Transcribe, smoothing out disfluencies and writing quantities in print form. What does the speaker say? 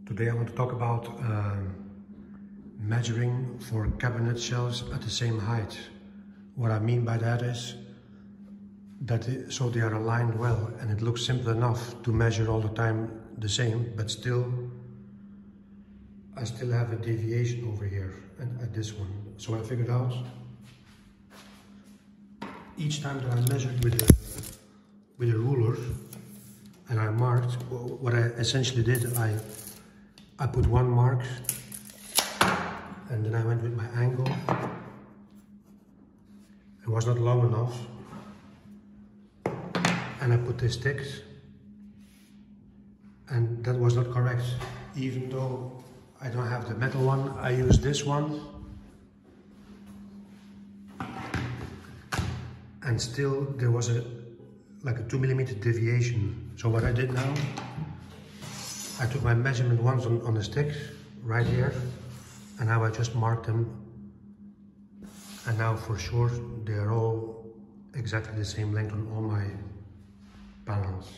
Today I want to talk about measuring for cabinet shelves at the same height. What I mean by that is that so they are aligned well, and it looks simple enough to measure all the time the same, but still I still have a deviation over here and at this one. So I figured out each time that I measured with a ruler and I marked, what I essentially did, I put one mark and then I went with my angle. It was not long enough and I put this stick and that was not correct. Even though I don't have the metal one, I use this one and still there was like a 2 mm deviation. So what I did now, I took my measurement ones on the stick right here and now I just marked them, and now for sure they are all exactly the same length on all my panels.